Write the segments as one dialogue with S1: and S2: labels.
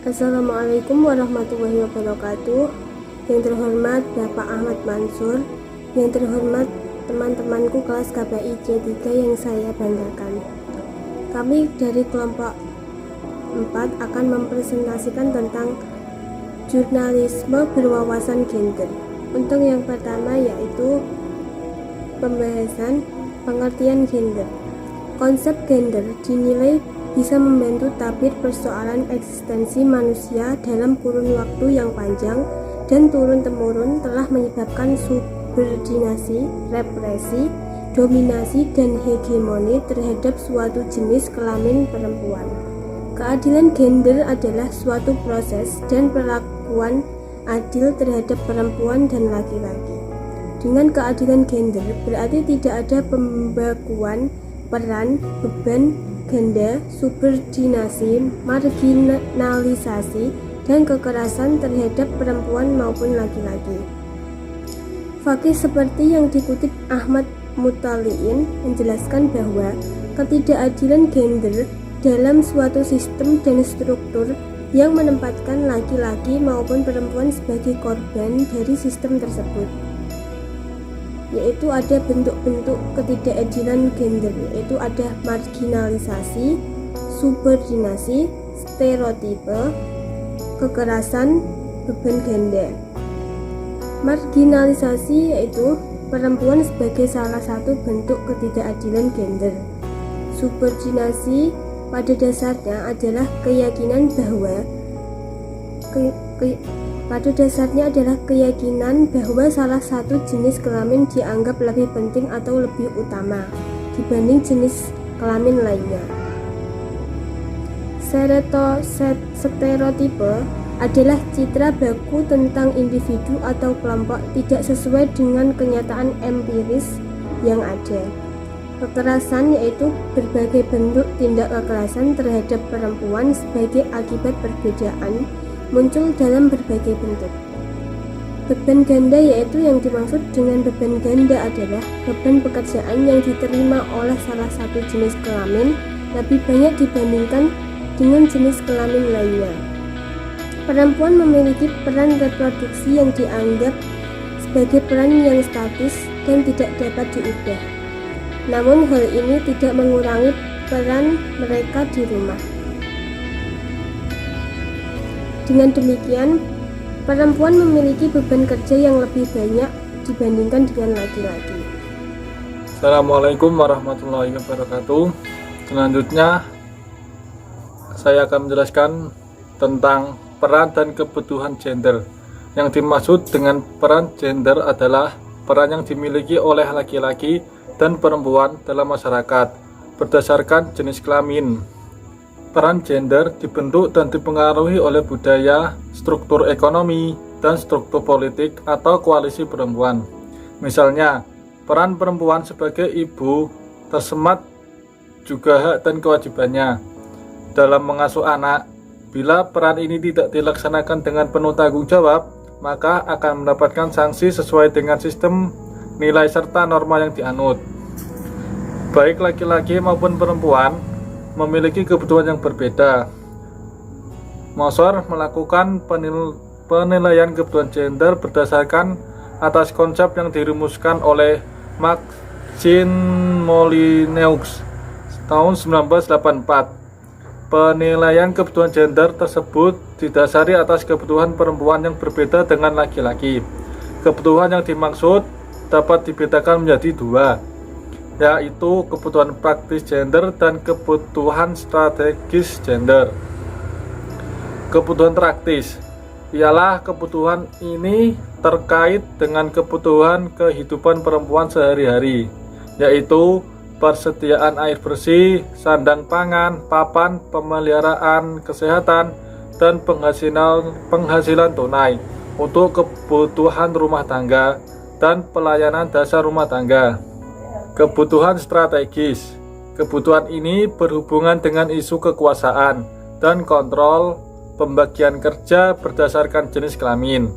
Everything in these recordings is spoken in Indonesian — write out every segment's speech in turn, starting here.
S1: Assalamualaikum warahmatullahi wabarakatuh. Yang terhormat Bapak Ahmad Mansur, yang terhormat teman-temanku kelas KPI C3 yang saya banggakan. Kami dari kelompok 4 akan mempresentasikan tentang jurnalisme berwawasan gender. Untuk yang pertama yaitu pembahasan pengertian gender. Konsep gender dinilai bisa membantu tabir persoalan eksistensi manusia dalam kurun waktu yang panjang dan turun-temurun telah menyebabkan subordinasi, represi, dominasi, dan hegemoni terhadap suatu jenis kelamin perempuan. Keadilan gender adalah suatu proses dan perlakuan adil terhadap perempuan dan laki-laki. Dengan keadilan gender berarti tidak ada pembagian peran, beban, ganda, subordinasi, marginalisasi, dan kekerasan terhadap perempuan maupun laki-laki. Fakih seperti yang dikutip Ahmad Mutaliin menjelaskan bahwa ketidakadilan gender dalam suatu sistem dan struktur yang menempatkan laki-laki maupun perempuan sebagai korban dari sistem tersebut, yaitu ada bentuk-bentuk ketidakadilan gender, yaitu ada marginalisasi, subordinasi, stereotipe, kekerasan, beban ganda. Marginalisasi yaitu perempuan sebagai salah satu bentuk ketidakadilan gender. Subordinasi pada dasarnya adalah keyakinan bahwa salah satu jenis kelamin dianggap lebih penting atau lebih utama dibanding jenis kelamin lainnya. Stereotipe adalah citra baku tentang individu atau kelompok tidak sesuai dengan kenyataan empiris yang ada. Kekerasan yaitu berbagai bentuk tindak kekerasan terhadap perempuan sebagai akibat perbedaan muncul dalam berbagai bentuk. Beban ganda yaitu yang dimaksud dengan beban ganda adalah beban pekerjaan yang diterima oleh salah satu jenis kelamin lebih banyak dibandingkan dengan jenis kelamin lainnya. Perempuan memiliki peran reproduksi yang dianggap sebagai peran yang statis dan tidak dapat diubah. Namun hal ini tidak mengurangi peran mereka di rumah. Dengan demikian, perempuan memiliki beban kerja yang lebih banyak dibandingkan dengan laki-laki.
S2: Assalamualaikum warahmatullahi wabarakatuh. Selanjutnya, saya akan menjelaskan tentang peran dan kebutuhan gender. Yang dimaksud dengan peran gender adalah peran yang dimiliki oleh laki-laki dan perempuan dalam masyarakat berdasarkan jenis kelamin. Peran gender dibentuk dan dipengaruhi oleh budaya, struktur ekonomi, dan struktur politik atau koalisi perempuan. Misalnya, peran perempuan sebagai ibu tersemat juga hak dan kewajibannya dalam mengasuh anak. Bila peran ini tidak dilaksanakan dengan penuh tanggung jawab, maka akan mendapatkan sanksi sesuai dengan sistem nilai serta norma yang dianut. Baik laki-laki maupun perempuan memiliki kebutuhan yang berbeda. Moser melakukan penilaian kebutuhan gender berdasarkan atas konsep yang dirumuskan oleh Maxine Molineux tahun 1984. Penilaian kebutuhan gender tersebut didasari atas kebutuhan perempuan yang berbeda dengan laki-laki. Kebutuhan yang dimaksud dapat dibedakan menjadi dua, yaitu kebutuhan praktis gender dan kebutuhan strategis gender. Kebutuhan praktis ialah kebutuhan ini terkait dengan kebutuhan kehidupan perempuan sehari-hari, yaitu persediaan air bersih, sandang pangan, papan, pemeliharaan kesehatan, dan penghasilan tunai untuk kebutuhan rumah tangga dan pelayanan dasar rumah tangga. Kebutuhan strategis. Kebutuhan ini berhubungan dengan isu kekuasaan dan kontrol pembagian kerja berdasarkan jenis kelamin,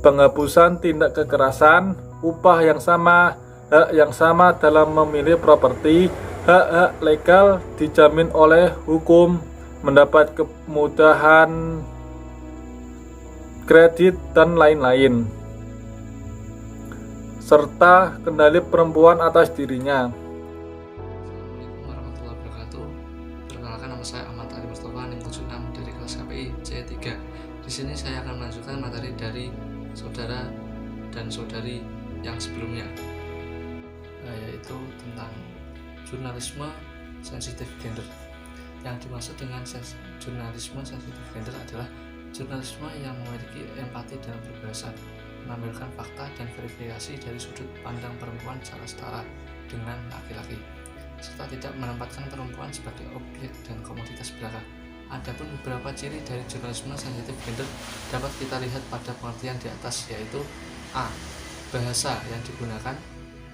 S2: penghapusan tindak kekerasan, upah yang sama, hak yang sama dalam memilih properti, hak-hak legal dijamin oleh hukum, mendapat kemudahan kredit dan lain-lain, serta kendali perempuan atas dirinya.
S3: Assalamualaikum warahmatullahi wabarakatuh. Perkenalkan, nama saya Ahmad Ali Mustafa, NIM 76 dari kelas KPI C3. Di sini saya akan melanjutkan materi dari saudara dan saudari yang sebelumnya, yaitu tentang jurnalisme sensitif gender. Yang dimaksud dengan jurnalisme sensitif gender adalah jurnalisme yang memiliki empati dalam berbahasa, menampilkan fakta dan verifikasi dari sudut pandang perempuan secara setara dengan laki-laki, serta tidak menempatkan perempuan sebagai objek dan komoditas belaka. Adapun beberapa ciri dari jurnalisme sensitif gender dapat kita lihat pada pengertian di atas, yaitu A. Bahasa yang digunakan,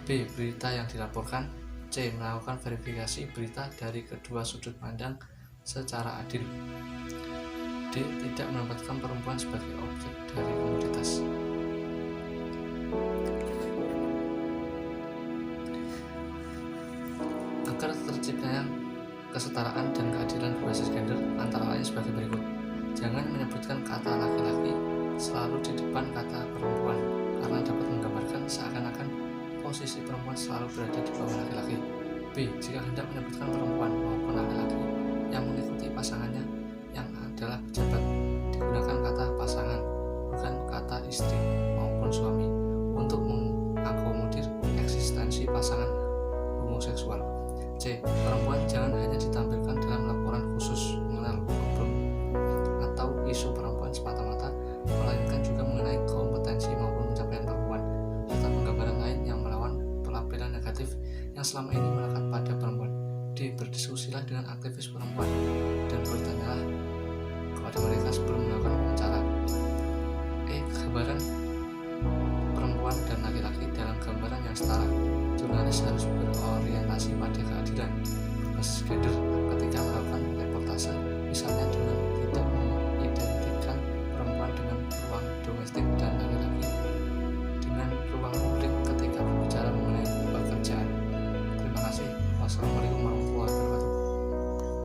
S3: B. Berita yang dilaporkan, C. Melakukan verifikasi berita dari kedua sudut pandang secara adil, D. Tidak menempatkan perempuan sebagai objek dari komoditas. Agar terciptanya kesetaraan dan keadilan berbasis gender antara lain sebagai berikut. Jangan menyebutkan kata laki-laki selalu di depan kata perempuan, karena dapat menggambarkan seakan-akan posisi perempuan selalu berada di bawah laki-laki. B. Jika hendak menyebutkan perempuan maupun laki-laki yang mengikuti pasangannya yang adalah pejabat, digunakan kata pasangan, bukan kata istri maupun suami, untuk mengakomodir eksistensi pasangan homoseksual. C. Perempuan jangan hanya ditampilkan dalam laporan khusus mengenai problem atau isu perempuan semata-mata, melainkan juga mengenai kompetensi maupun pencapaian perempuan, serta penggambaran lain yang melawan pelabelan negatif yang selama ini melekat pada perempuan. D. Berdiskusilah dengan aktivis perempuan dan bertanyalah kepada mereka sebelum melakukan wawancara. E. Gambaran perempuan dan laki-laki dalam gambaran yang setara. Jurnalis harus berorientasi pada keadilan berbasis gender ketika melakukan